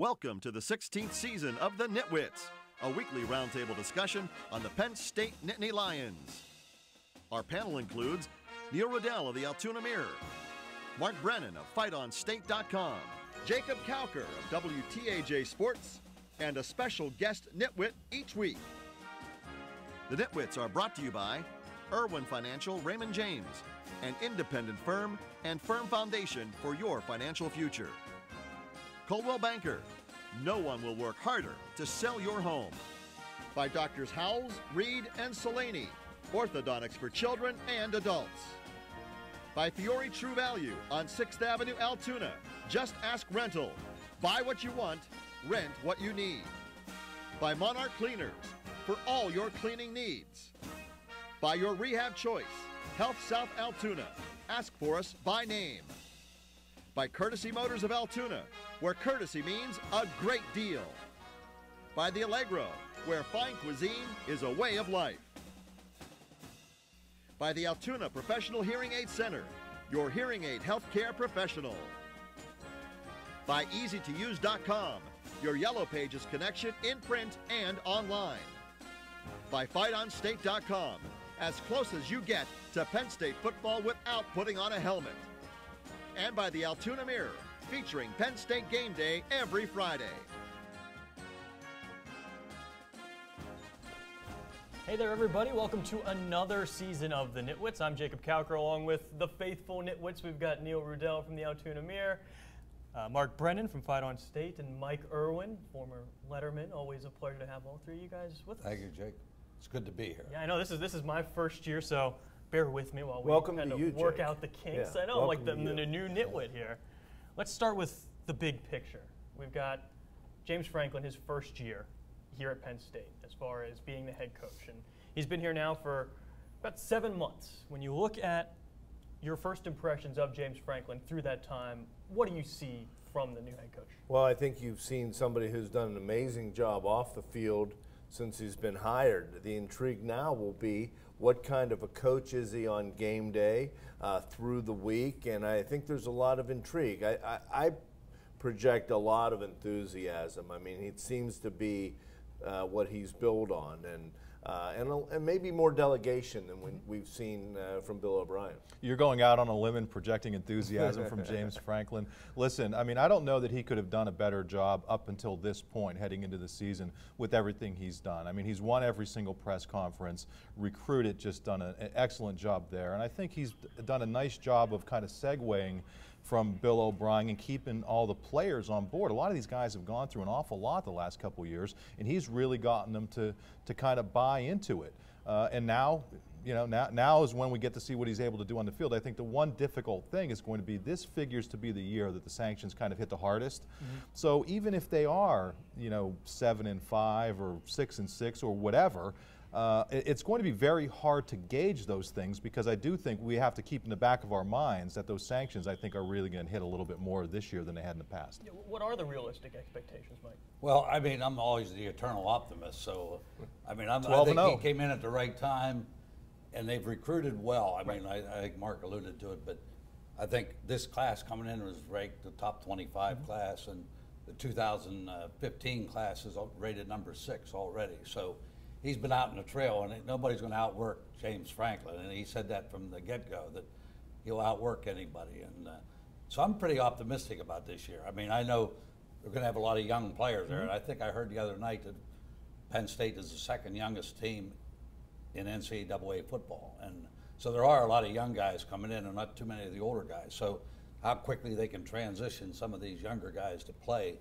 Welcome to the 16th season of the NitWits, a weekly roundtable discussion on the Penn State Nittany Lions. Our panel includes Neil Riddell of the Altoona Mirror, Mark Brennan of FightOnState.com, Jacob Cowker of WTAJ Sports, and a special guest nitwit each week. The Nitwits are brought to you by Irwin Financial Raymond James, an independent firm and firm foundation for your financial future. Coldwell Banker, no one will work harder to sell your home. By Doctors Howells, Reed, and Solani, orthodontics for children and adults. By Fiore True Value on 6th Avenue, Altoona. Just ask rental. Buy what you want, rent what you need. By Monarch Cleaners, for all your cleaning needs. By Your Rehab Choice, Health South Altoona. Ask for us by name. By Courtesy Motors of Altoona, where courtesy means a great deal. By the Allegro, where fine cuisine is a way of life. By the Altoona Professional Hearing Aid Center, your hearing aid healthcare professional. By EasyToUse.com, your Yellow Pages connection in print and online. By FightOnState.com, as close as you get to Penn State football without putting on a helmet. And by the Altoona Mirror, featuring Penn State Game Day every Friday. Hey there, everybody. Welcome to another season of the Nitwits. I'm Jacob Cowker, along with the faithful Nitwits. We've got Neil Riddell from the Altoona Mirror, Mark Brennan from Fight on State, and Mike Irwin, former Letterman. Always a pleasure to have all three of you guys with us. Thank you, Jake. It's good to be here. Yeah, I know this is my first year, so bear with me while we work out the kinks. Yeah, I know I'm like the new nitwit here. Let's start with the big picture. We've got James Franklin, his first year here at Penn State as far as being the head coach. And he's been here now for about 7 months. When you look at your first impressions of James Franklin through that time, what do you see from the new head coach? Well, I think you've seen somebody who's done an amazing job off the field since he's been hired. The intrigue now will be what kind of a coach is he on game day through the week, and I think there's a lot of intrigue. I project a lot of enthusiasm. I mean, it seems to be what he's built on, and maybe more delegation than we've seen from Bill O'Brien. You're going out on a limb and projecting enthusiasm from James Franklin. Listen, I mean, I don't know that he could have done a better job up until this point heading into the season with everything he's done. I mean, he's won every single press conference, recruited, just done an excellent job there. And I think he's done a nice job of kind of segueing from Bill O'Brien and keeping all the players on board. A lot of these guys have gone through an awful lot the last couple of years, and he's really gotten them to kind of buy into it. And now, you know, now is when we get to see what he's able to do on the field. I think the one difficult thing is going to be this figures to be the year that the sanctions kind of hit the hardest. So even if they are, you know, 7-5 or 6-6 or whatever, it's going to be very hard to gauge those things, because I do think we have to keep in the back of our minds that those sanctions, I think, are really going to hit a little bit more this year than they had in the past. Yeah, what are the realistic expectations, Mike? Well, I mean, I'm always the eternal optimist, so I mean, I think he came in at the right time, and they've recruited well. I mean, I think Mark alluded to it, but I think this class coming in was ranked the top 25 class, and the 2015 class is rated number 6 already. So he's been out in the trail, and nobody's going to outwork James Franklin, and he said that from the get-go, that he'll outwork anybody. And so I'm pretty optimistic about this year. I mean, I know we're going to have a lot of young players there, and I think I heard the other night that Penn State is the second youngest team in NCAA football. And so there are a lot of young guys coming in and not too many of the older guys. So how quickly they can transition some of these younger guys to play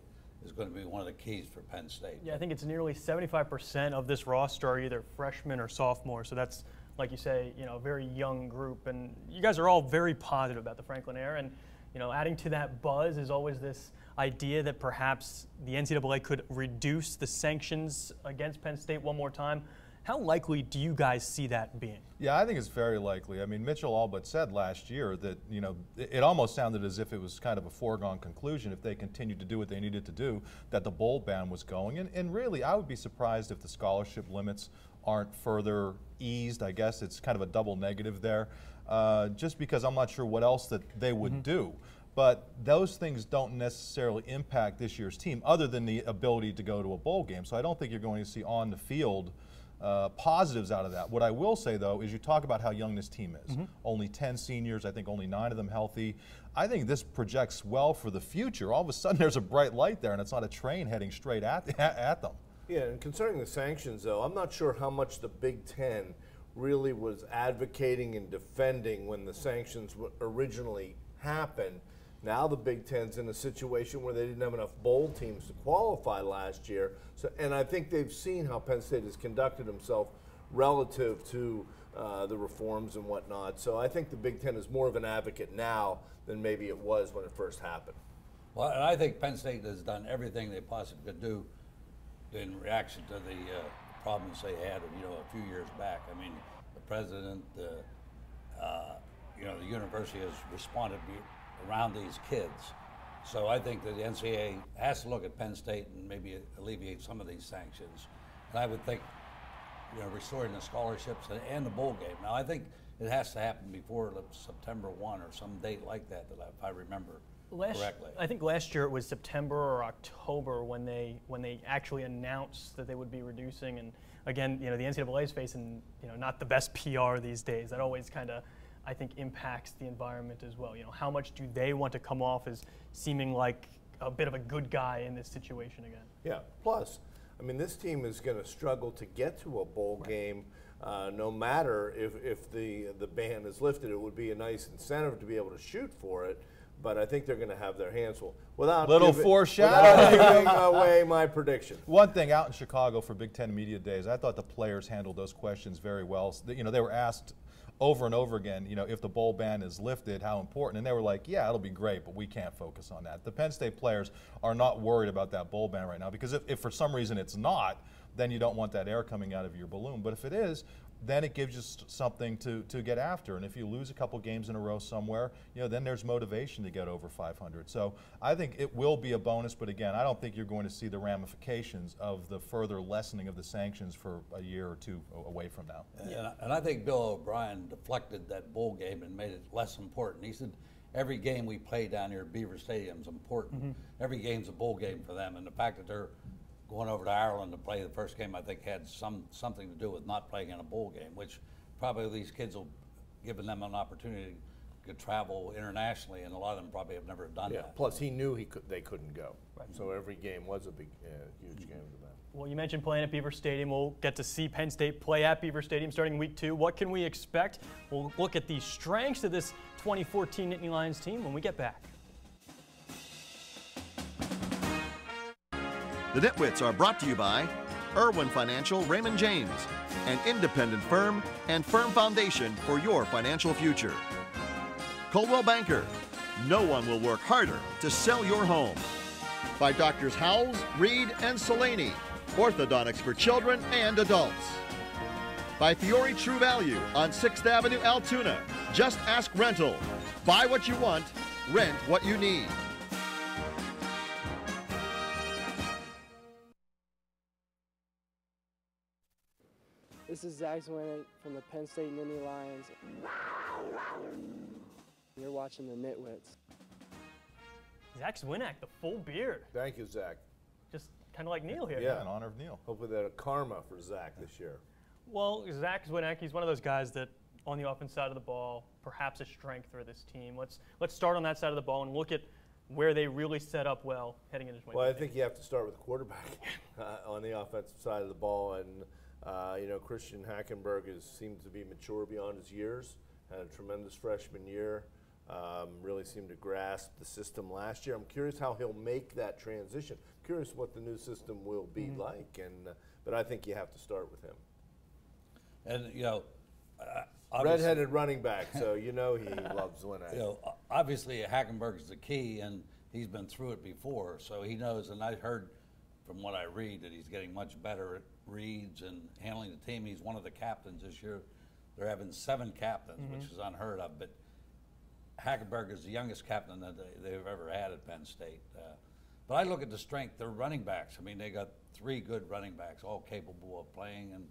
is going to be one of the keys for Penn State. Yeah, I think it's nearly 75% of this roster are either freshmen or sophomores. So that's, like you say, you know, a very young group. And you guys are all very positive about the Franklin era. And, you know, adding to that buzz is always this idea that perhaps the NCAA could reduce the sanctions against Penn State one more time. How likely do you guys see that being? Yeah, I think it's very likely. I mean, Mitchell all but said last year that, you know, it almost sounded as if it was kind of a foregone conclusion if they continued to do what they needed to do, that the bowl ban was going. And really, I would be surprised if the scholarship limits aren't further eased. I guess it's kind of a double negative there, just because I'm not sure what else that they would do. But those things don't necessarily impact this year's team other than the ability to go to a bowl game. So I don't think you're going to see on the field positives out of that. What I will say, though, is you talk about how young this team is. Only 10 seniors, I think only 9 of them healthy. I think this projects well for the future. All of a sudden there's a bright light there, and it's not a train heading straight at them. Yeah, and concerning the sanctions, though, I'm not sure how much the Big Ten really was advocating and defending when the sanctions originally happened. Now the Big Ten's in a situation where they didn't have enough bowl teams to qualify last year. So, and I think they've seen how Penn State has conducted himself relative to the reforms and whatnot. So I think the Big Ten is more of an advocate now than maybe it was when it first happened. Well, and I think Penn State has done everything they possibly could do in reaction to the problems they had, a few years back. I mean, the president, the university has responded around these kids. So I think that the NCAA has to look at Penn State and maybe alleviate some of these sanctions. And I would think, restoring the scholarships and the bowl game. Now, I think it has to happen before September 1 or some date like that, if I remember correctly. I think last year it was September or October when they actually announced that they would be reducing. And again, the NCAA is facing not the best PR these days. That always kind of, I think, impacts the environment as well. How much do they want to come off as seeming like a bit of a good guy in this situation again? Yeah. Plus, I mean, this team is going to struggle to get to a bowl game, no matter if the ban is lifted. It would be a nice incentive to be able to shoot for it, but I think they're going to have their hands full. Without giving away my prediction. One thing, out in Chicago for Big Ten Media Days, I thought the players handled those questions very well. They were asked over and over again, if the bowl ban is lifted, how important? And they were like, yeah, it'll be great, but we can't focus on that. The Penn State players are not worried about that bowl ban right now, because if for some reason it's not, then you don't want that air coming out of your balloon. But if it is, then it gives you something to get after. And if you lose a couple games in a row somewhere, then there's motivation to get over 500. So I think it will be a bonus, but again, I don't think you're going to see the ramifications of the further lessening of the sanctions for a year or two away from now. And I think Bill O'Brien deflected that bowl game and made it less important. He said, every game we play down here at Beaver Stadium is important. Every game's a bowl game for them, and the fact that they're going over to Ireland to play the first game, I think, had something to do with not playing in a bowl game, which probably these kids will given them an opportunity to travel internationally, and a lot of them probably have never done that. Plus, he knew they couldn't go, so every game was a big, huge game to them. Well, you mentioned playing at Beaver Stadium. We'll get to see Penn State play at Beaver Stadium starting week 2. What can we expect? We'll look at the strengths of this 2014 Nittany Lions team when we get back. The NitWits are brought to you by Irwin Financial Raymond James, an independent firm and firm foundation for your financial future. Coldwell Banker, no one will work harder to sell your home. By Doctors Howells, Reed, and Solani, orthodontics for children and adults. By Fiore True Value on 6th Avenue, Altoona. Just ask rental. Buy what you want, rent what you need. This is Zach Zwinnick from the Penn State Nittany Lions. You're watching the NitWits. Zach Zwinnick, the full beard. Thank you, Zach. Just kind of like Neil here. Yeah, in honor of Neil. Hopefully that a karma for Zach this year. Well, Zach Zwinnick, he's one of those guys that on the offense side of the ball, perhaps a strength for this team. Let's start on that side of the ball and look at where they really set up well heading into 2015. Well, I think you have to start with the quarterback on the offensive side of the ball, and Christian Hackenberg seemed to be mature beyond his years. Had a tremendous freshman year. Really seemed to grasp the system last year. I'm curious how he'll make that transition. Curious what the new system will be like, but I think you have to start with him. And redheaded running back, so he loves Zwinnick. Obviously Hackenberg is the key, and he's been through it before, so he knows. And I heard from what I read that he's getting much better at reads and handling the team. He's one of the captains this year. They're having 7 captains, which is unheard of. But Hackenberg is the youngest captain that they've ever had at Penn State. But I look at the strength. They're running backs. I mean, they got 3 good running backs, all capable of playing and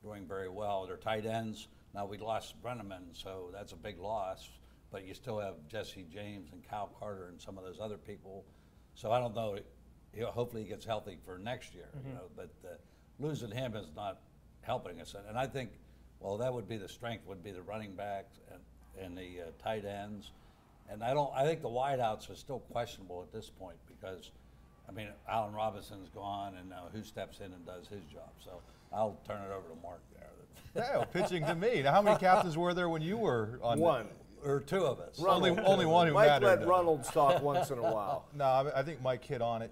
doing very well. They're tight ends. Now we lost Brenneman, so that's a big loss. but you still have Jesse James and Kyle Carter and some of those other people. So I don't know. Hopefully he gets healthy for next year. But losing him is not helping us. And I think, well, that would be the strength, would be the running backs and the tight ends. And I think the wideouts are still questionable at this point because, I mean, Allen Robinson's gone, and now who steps in and does his job? So I'll turn it over to Mark there. Yeah, pitching to me. Now, how many captains were there when you were on? One. Or two of us. Only one who Mike mattered. let Reynolds talk once in a while. No, I think Mike hit on it,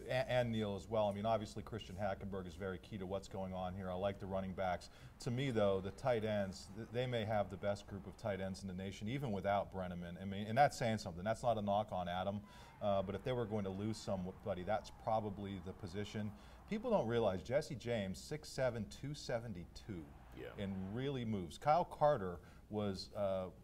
and Neil as well. I mean, obviously Christian Hackenberg is very key to what's going on here. I like the running backs. To me, though, the tight ends, they may have the best group of tight ends in the nation, even without Brenneman. I mean, and that's saying something. That's not a knock on Adam, but if they were going to lose somebody, that's probably the position. People don't realize Jesse James, 6'7", 272, and really moves. Kyle Carter was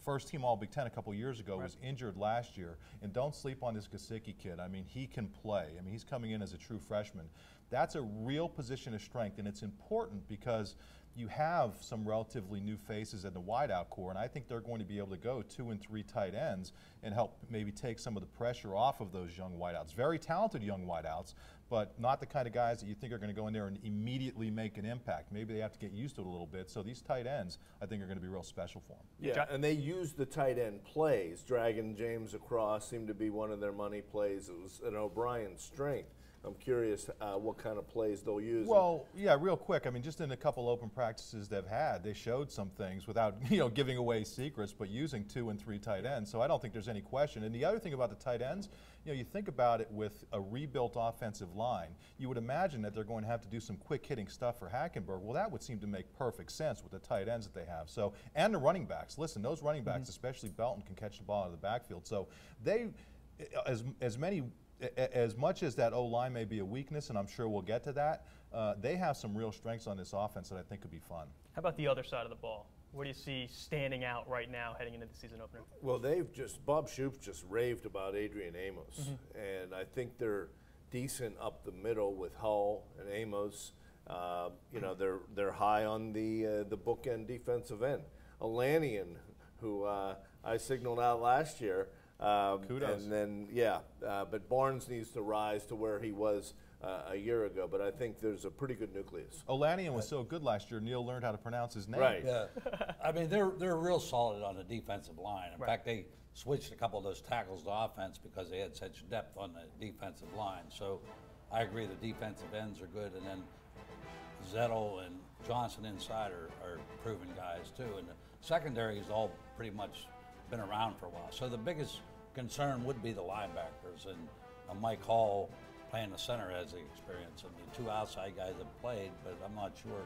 first team All Big Ten a couple years ago, was injured last year. And don't sleep on this Gesicki kid. I mean, he can play. I mean, he's coming in as a true freshman. That's a real position of strength, and it's important because you have some relatively new faces in the wideout core, and I think they're going to be able to go 2 and 3 tight ends and help maybe take some of the pressure off of those young wideouts. Very talented young wideouts, but not the kind of guys that you think are going to go in there and immediately make an impact. Maybe they have to get used to it a little bit. So these tight ends, I think, are going to be real special for them. Yeah, and they use the tight end plays. Dragging James across seemed to be one of their money plays. It was an O'Brien strength. I'm curious what kind of plays they'll use. Well, yeah, real quick. I mean, just in a couple open practices they've had, they showed some things without, giving away secrets, but using 2 and 3 tight ends. So I don't think there's any question. And the other thing about the tight ends, you think about it with a rebuilt offensive line, you would imagine that they're going to have to do some quick hitting stuff for Hackenberg. Well, that would seem to make perfect sense with the tight ends that they have. So, and the running backs. Listen, those running backs, especially Belton, can catch the ball out of the backfield. So they, as much as that O-line may be a weakness, and I'm sure we'll get to that, they have some real strengths on this offense that I think could be fun. How about the other side of the ball? What do you see standing out right now heading into the season opener? Well, Bob Shoop just raved about Adrian Amos, and I think they're decent up the middle with Hull and Amos. They're high on the bookend defensive end. Alanian, who I signaled out last year. Kudos. And then, but Barnes needs to rise to where he was a year ago, but I think there's a pretty good nucleus. Olanian was so good last year, Neil learned how to pronounce his name. Right. Yeah. I mean, they're real solid on the defensive line. In fact, they switched a couple of those tackles to offense because they had such depth on the defensive line. So I agree the defensive ends are good, and then Zettel and Johnson inside are proven guys too. And the secondary has all pretty much been around for a while. So the biggest concern would be the linebackers, and Mike Hall playing the center has the experience, and the 2 outside guys have played, but I'm not sure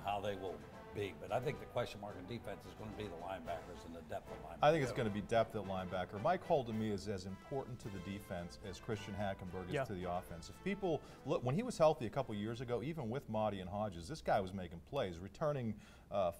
how they will be. But I think the question mark in defense is going to be the linebackers and the depth of linebackers. I think it's going to be depth at linebacker. Mike Hall to me is as important to the defense as Christian Hackenberg is to the offense. If people look, when he was healthy a couple years ago, even with Mahdi and Hodges, this guy was making plays, returning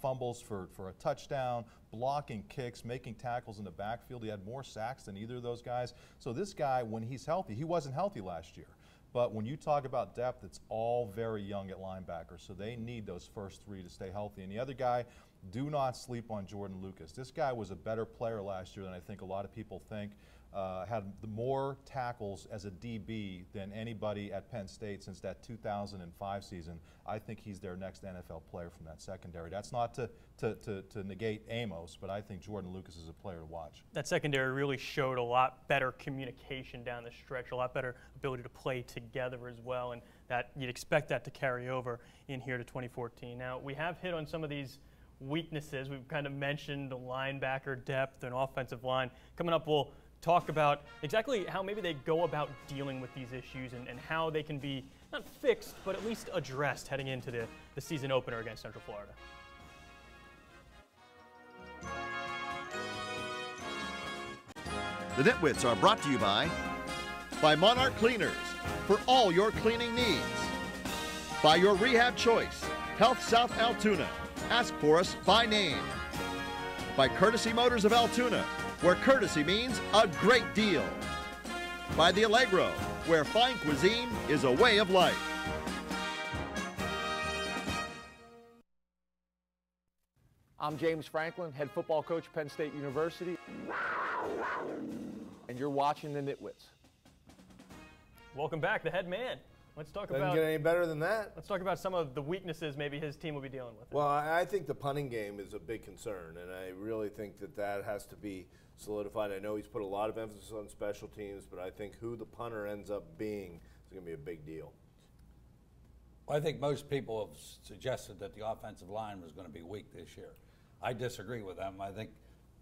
fumbles for a touchdown, blocking kicks, making tackles in the backfield. He had more sacks than either of those guys. So this guy, when he's healthy, he wasn't healthy last year. But when you talk about depth, it's all very young at linebacker, so they need those first 3 to stay healthy. And the other guy, do not sleep on Jordan Lucas. This guy was a better player last year than I think a lot of people think. Had more tackles as a DB than anybody at Penn State since that 2005 season. I think he's their next NFL player from that secondary. That's not to negate Amos, but I think Jordan Lucas is a player to watch. That secondary really showed a lot better communication down the stretch, a lot better ability to play together as well, and that you'd expect that to carry over in here to 2014. Now, we have hit on some of these weaknesses. We've kind of mentioned the linebacker depth and offensive line. Coming up, we'll talk about exactly how maybe they go about dealing with these issues and how they can be not fixed, but at least addressed heading into the season opener against Central Florida. The NitWits are brought to you by Monarch Cleaners for all your cleaning needs. By your rehab choice, Health South Altoona. Ask for us by name. By Courtesy Motors of Altoona, where courtesy means a great deal. By the Allegro, where fine cuisine is a way of life. I'm James Franklin, head football coach, Penn State University, and you're watching the NitWits. Welcome back, the head man. Let's talk Doesn't about. get any better than that. Let's talk about some of the weaknesses maybe his team will be dealing with. Well, I think the punting game is a big concern, and I really think that has to be solidified. I know he's put a lot of emphasis on special teams, but I think who the punter ends up being is going to be a big deal. Well, I think most people have suggested that the offensive line was going to be weak this year. I disagree with them. I think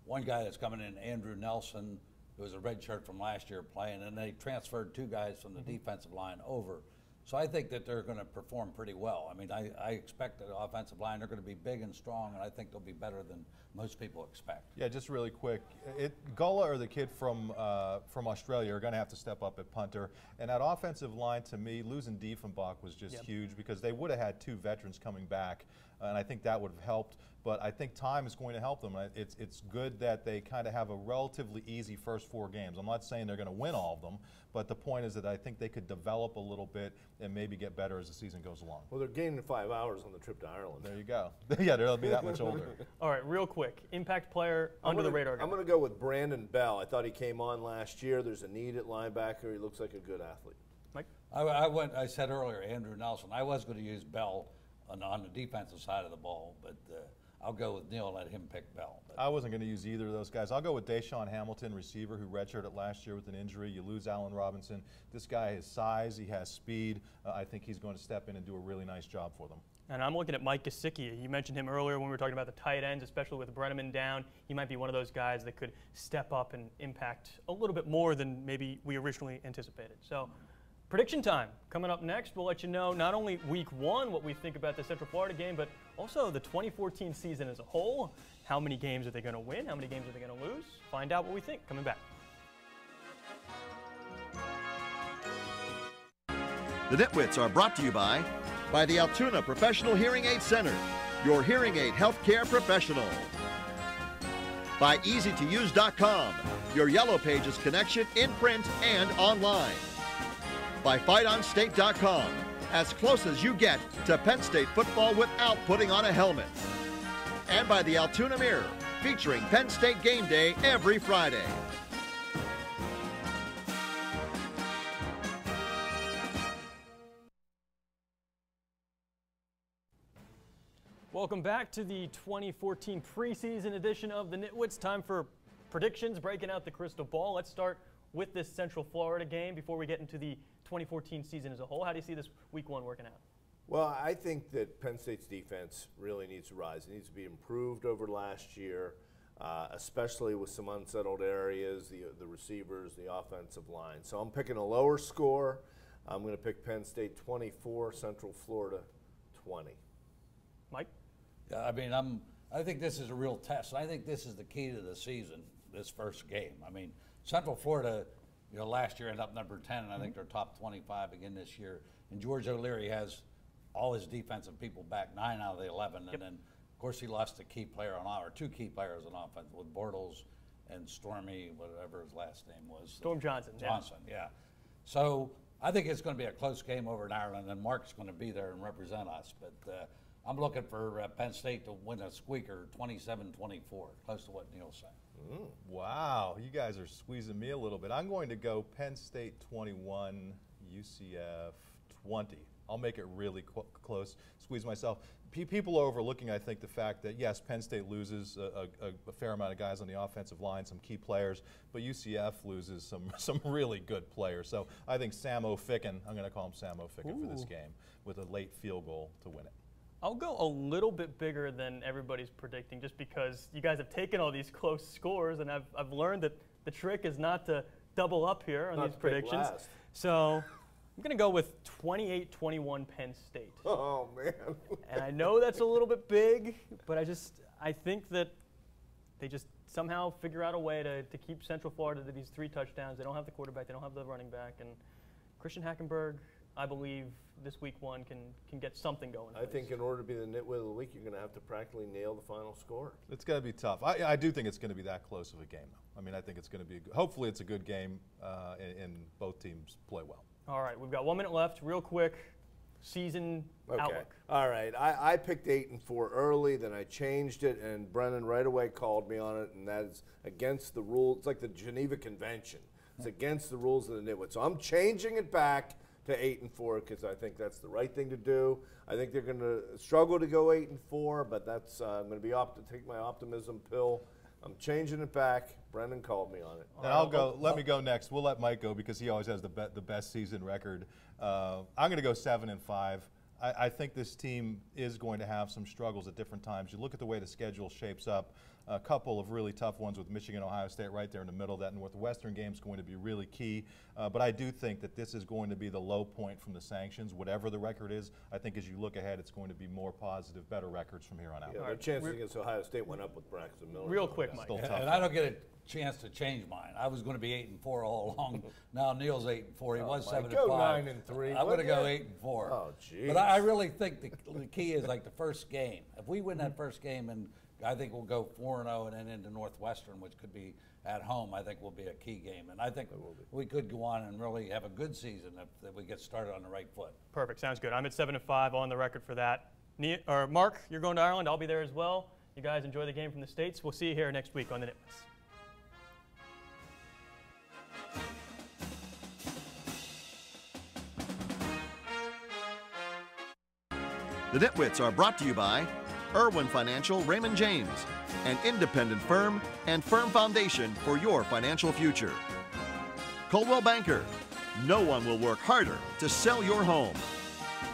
one guy that's coming in, Andrew Nelson, who was a red shirt from last year playing, and they transferred two guys from the defensive line over. So I think that they're going to perform pretty well. I mean, I expect the offensive line, they're going to be big and strong, and I think they'll be better than most people expect. Yeah, just really quick. Gullah or the kid from Australia are going to have to step up at punter. And that offensive line, to me, losing Diefenbach was just huge because they would have had two veterans coming back, and I think that would have helped. But I think time is going to help them. It's good that they kind of have a relatively easy first 4 games. I'm not saying they're going to win all of them, but the point is that I think they could develop a little bit and maybe get better as the season goes along. Well, they're gaining 5 hours on the trip to Ireland. There you go. Yeah, they'll be that much older. All right, real quick, impact player, under the radar guy. I'm going to go with Brandon Bell. I thought he came on last year. There's a need at linebacker. He looks like a good athlete. Mike? I said earlier, Andrew Nelson. I was going to use Bell on the defensive side of the ball, but I'll go with Neil and let him pick Bell. But I wasn't going to use either of those guys. I'll go with Deshaun Hamilton, receiver, who redshirted last year with an injury. You lose Allen Robinson. This guy has size. He has speed. I think he's going to step in and do a really nice job for them. And I'm looking at Mike Gesicki. You mentioned him earlier when we were talking about the tight ends, especially with Brenneman down. He might be one of those guys that could step up and impact a little bit more than maybe we originally anticipated. So, prediction time. Coming up next, we'll let you know not only week 1, what we think about the Central Florida game, but also the 2014 season as a whole. How many games are they going to win? How many games are they going to lose? Find out what we think. Coming back. The NitWits are brought to you by the Altoona Professional Hearing Aid Center, your hearing aid healthcare professional. By EasyToUse.com, your Yellow Pages connection in print and online. By FightOnState.com, as close as you get to Penn State football without putting on a helmet. And by the Altoona Mirror, featuring Penn State game day every Friday. Welcome back to the 2014 preseason edition of the NitWits. Time for predictions, breaking out the crystal ball. Let's start with this Central Florida game before we get into the 2014 season as a whole. How do you see this week 1 working out? Well, I think that Penn State's defense really needs to rise. It needs to be improved over last year, especially with some unsettled areas, the receivers, the offensive line. So I'm picking a lower score. I'm going to pick Penn State 24, Central Florida 20. Mike? Yeah, I mean, I think this is a real test. I think this is the key to the season, this first game. I mean, Central Florida, last year ended up number 10, and I think they're top 25 again this year. And George O'Leary has all his defensive people back, 9 out of the 11. And then, of course, he lost a key player or 2 key players on offense with Bortles and Stormy, whatever his last name was. Storm Johnson. Yeah. So I think it's going to be a close game over in Ireland, and Mark's going to be there and represent us. But I'm looking for Penn State to win a squeaker 27-24, close to what Neil said. Wow, you guys are squeezing me a little bit. I'm going to go Penn State 21, UCF 20. I'll make it really close, squeeze myself. People are overlooking, I think, the fact that, yes, Penn State loses a fair amount of guys on the offensive line, some key players, but UCF loses some really good players. So I think Samo Ficken, I'm going to call him Samo Ficken for this game, with a late field goal to win it. I'll go a little bit bigger than everybody's predicting just because you guys have taken all these close scores, and I've learned that the trick is not to double up here on these predictions. So I'm going to go with 28-21 Penn State. Oh, man. And I know that's a little bit big, but I think that they just somehow figure out a way to keep Central Florida to these 3 touchdowns. They don't have the quarterback. They don't have the running back. And Christian Hackenberg, I believe this week 1 can get something going. I think in order to be the nitwit of the week, you're going to have to practically nail the final score. It's going to be tough. I do think it's going to be that close of a game, though. I mean, I think it's going to be hopefully it's a good game, and both teams play well. All right, we've got 1 minute left. Real quick, season Okay. outlook. All right. I picked 8-4 early, then I changed it, and Brennan right away called me on it, and that is against the rules. It's like the Geneva Convention. It's against the rules of the NitWits. So I'm changing it back to 8-4 because I think that's the right thing to do. I think they're going to struggle to go 8-4, but that's I'm going to be take my optimism pill. I'm changing it back. Brendan called me on it. And I'll go. Let me go next. We'll let Mike go because he always has the best season record. I'm going to go 7-5. I think this team is going to have some struggles at different times. You look at the way the schedule shapes up. A couple of really tough ones with Michigan, Ohio State right there in the middle. That Northwestern game is going to be really key. But I do think that this is going to be the low point from the sanctions. Whatever the record is, I think as you look ahead, it's going to be more positive, better records from here on out. Yeah, their chances against Ohio State went up with Braxton Miller. Real quick, Mike. And I don't get a chance to change mine. I was going to be 8-4 all along. Now Neil's 8-4. He was 7-5. Go 9-3. I'm going to go 8-4. Oh, geez. But I really think the key is like the first game. If we win that first game, and I think we'll go 4-0 and then into Northwestern, which could be at home, I think will be a key game. And I think we could go on and really have a good season if we get started on the right foot. Perfect. Sounds good. I'm at 7-5 on the record for that. Mark, you're going to Ireland. I'll be there as well. You guys enjoy the game from the States. We'll see you here next week on the NitWits. The NitWits are brought to you by Irwin Financial Raymond James, an independent firm and firm foundation for your financial future. Coldwell Banker, no one will work harder to sell your home.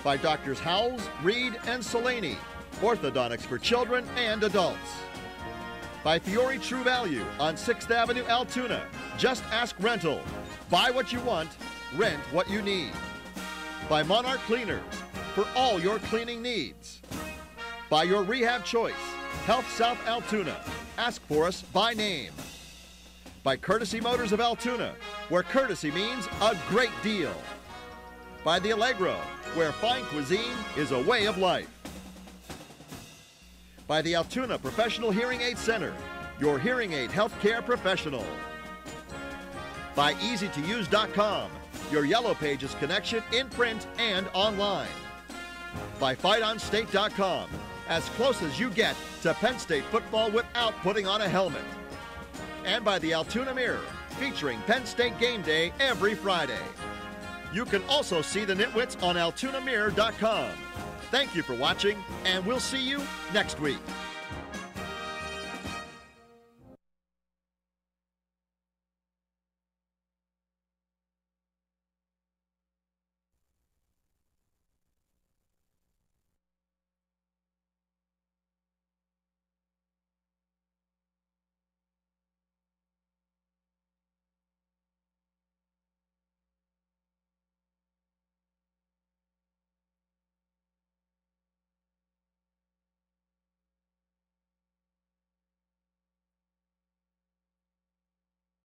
By Doctors Howells, Reed, and Solani, orthodontics for children and adults. By Fiore True Value on 6th Avenue, Altoona. Just ask rental. Buy what you want, rent what you need. By Monarch Cleaners, for all your cleaning needs. By your rehab choice, Health South Altoona. Ask for us by name. By Courtesy Motors of Altoona, where courtesy means a great deal. By the Allegro, where fine cuisine is a way of life. By the Altoona Professional Hearing Aid Center, your hearing aid healthcare professional. By EasyToUse.com, your Yellow Pages connection in print and online. By FightOnState.com, as close as you get to Penn State football without putting on a helmet. And by the Altoona Mirror, featuring Penn State game day every Friday. You can also see the NitWits on AltoonaMirror.com. Thank you for watching, and we'll see you next week.